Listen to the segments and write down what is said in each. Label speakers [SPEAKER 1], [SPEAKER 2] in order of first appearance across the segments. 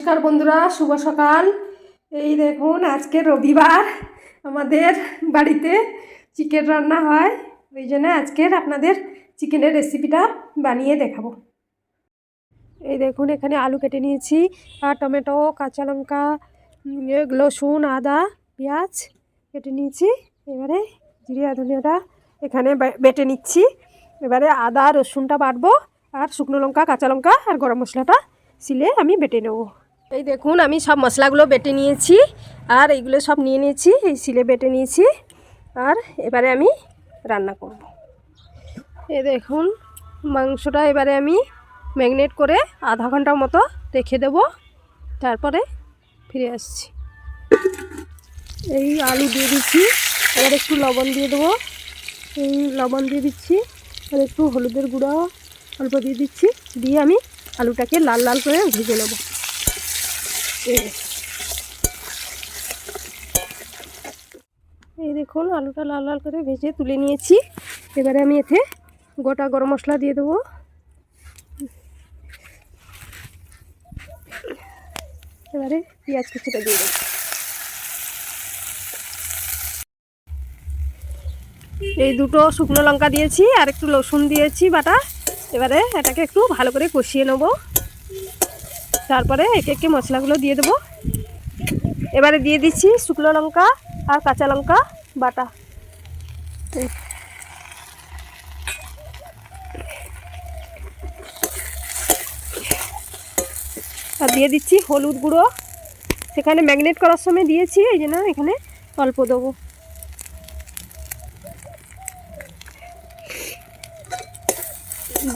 [SPEAKER 1] নমস্কার বন্ধুরা, শুভ সকাল। এই দেখুন, আজকে রবিবার, আমাদের বাড়িতে চিকেন রান্না হয়। ওই জন্য আজকের আপনাদের চিকেনের রেসিপিটা বানিয়ে দেখাবো। এই দেখুন, এখানে আলু কেটে নিয়েছি, আর টমেটো, কাঁচা লঙ্কা, রসুন, আদা, পেঁয়াজ কেটে নিয়েছি। এবারে জিরা ধনিয়াটা এখানে বেটে নিচ্ছি। এবারে আদা রসুনটা বাটবো, আর শুকনো লঙ্কা, কাঁচা লঙ্কা আর গরম মশলাটা সিলে আমি বেটে নেবো। এই দেখুন, আমি সব মশলাগুলো বেটে নিয়েছি, আর এইগুলো সব নিয়ে নিয়েছি, এই সিলে বেটে নিয়েছি। আর এবারে আমি রান্না করব। এই দেখুন, মাংসটা এবারে আমি ম্যারিনেট করে আধা ঘন্টার মতো রেখে দেব, তারপরে ফিরে আসছি। এই আলু দিয়ে দিচ্ছি, এবার একটু লবণ দিয়ে দেবো। এই লবণ দিয়ে দিচ্ছি, আর একটু হলুদের গুঁড়ো অল্প দিয়ে দিচ্ছি, দিয়ে আমি আলুটাকে লাল লাল করে ভেজে নেব। এই দেখুন, আলুটা লাল লাল করে ভেজে তুলে নিয়েছি। এবারে আমি এতে গোটা গরম মশলা দিয়ে দেবো। এবারে পেঁয়াজ কুচিটা দিয়ে দেবো। এই দুটো শুকনো লঙ্কা দিয়েছি, আর একটু রসুন দিয়েছি বাটা। এবারে এটাকে একটু ভালো করে কষিয়ে নেব, তারপরে একে একে মশলাগুলো দিয়ে দেবো। এবারে দিয়ে দিচ্ছি শুকনো লঙ্কা আর কাঁচা লঙ্কা বাটা। আর দিয়ে দিচ্ছি হলুদ গুঁড়ো, সেখানে ম্যারিনেট করার সময় দিয়েছি, এই জন্য এখানে অল্প দেবো।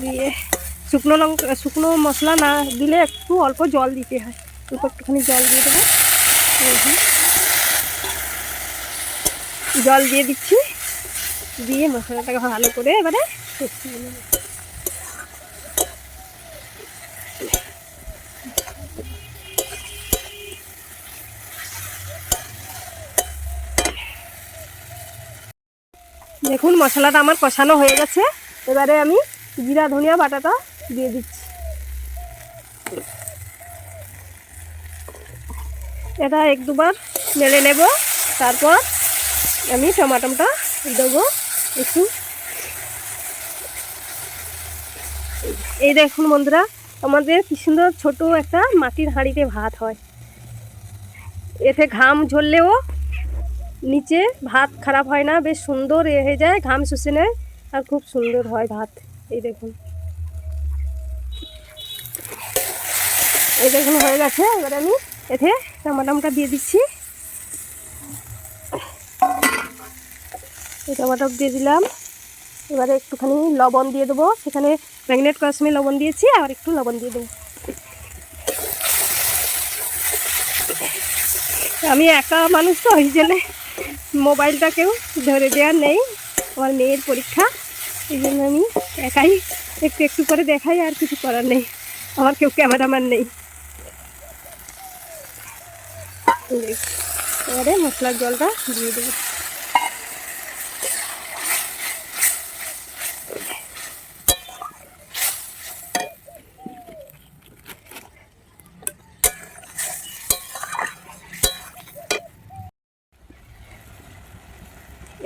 [SPEAKER 1] দিয়ে শুকনো মশলা না দিলে একটু অল্প জল দিতে হয়, একটুখানি জল দিয়ে দেবো। জল দিয়ে দিচ্ছি, দিয়ে মশলাটাকে ভালো করে এবারে কষিয়ে নেব। দেখুন, মশলাটা আমার কষানো হয়ে গেছে। এবারে আমি জিরা ধনিয়া বাটাটা দিয়ে দিচ্ছি। এটা এক দুবার নেড়ে নেব, তারপর আমি টমাটোটা দেবো একটু। এই দেখুন বন্ধুরা, আমাদের কি সুন্দর ছোট একটা মাটির হাঁড়িতে ভাত হয়। এতে ঘাম ঝরলেও নিচে ভাত খারাপ হয় না, বেশ সুন্দর হয়ে যায়, ঘাম শুষে নেয়, আর খুব সুন্দর হয় ভাত। এই দেখুন, এই দেখুন হয়ে গেছে। এবারে আমি এতে টমাটোটা দিয়ে দিচ্ছি। এই টমাটো দিয়ে দিলাম। এবারে একটুখানি লবণ দিয়ে দেবো, সেখানে ম্যারিনেট করার সময় লবণ দিয়েছি, আর একটু লবণ দিয়ে দেবো। আমি একা মানুষ তো, ওই জন্য মোবাইলটাকেও ধরে দেওয়ার নেই, আমার মেয়ের পরীক্ষা, এই জন্য আমি একাই একটু একটু করে দেখাই, আর কিছু করার নেই, আমার কেউ ক্যামেরাম্যান নেই। এবারে মশলার জলটা দিয়ে দেবো।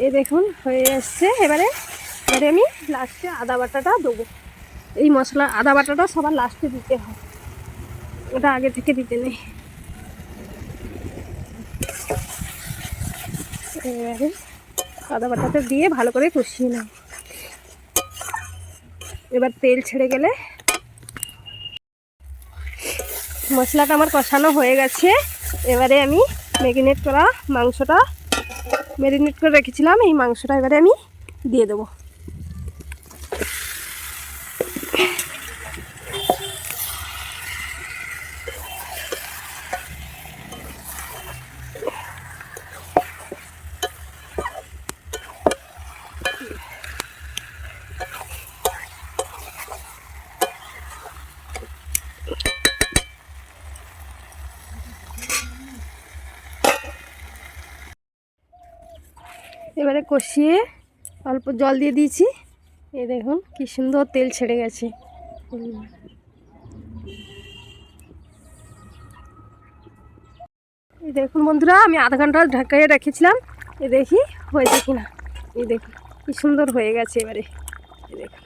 [SPEAKER 1] এই দেখুন হয়ে আসছে। এবারে আমি লাস্টে আদা বাটাটা দেবো। এই মশলা আদা বাটাটা সবার লাস্টে দিতে হয়, ওটা আগে থেকে দিতে নেই। এবারে আদা বাটাটা দিয়ে ভালো করে কষিয়ে নাও। এবার তেল ছেড়ে গেলে, মশলাটা আমার কষানো হয়ে গেছে। এবারে আমি ম্যারিনেট করে রেখেছিলাম, এই মাংসটা এবারে আমি দিয়ে দেবো। এবারে কষিয়ে অল্প জল দিয়ে দিয়েছি। এই দেখুন কি সুন্দর তেল ছেড়ে গেছে। এই দেখুন বন্ধুরা, আমি আধা ঘন্টা ঢাকায় রেখেছিলাম, দেখি হয়েছে কিনা। এই দেখুন কি সুন্দর হয়ে গেছে এবারে, এই দেখুন।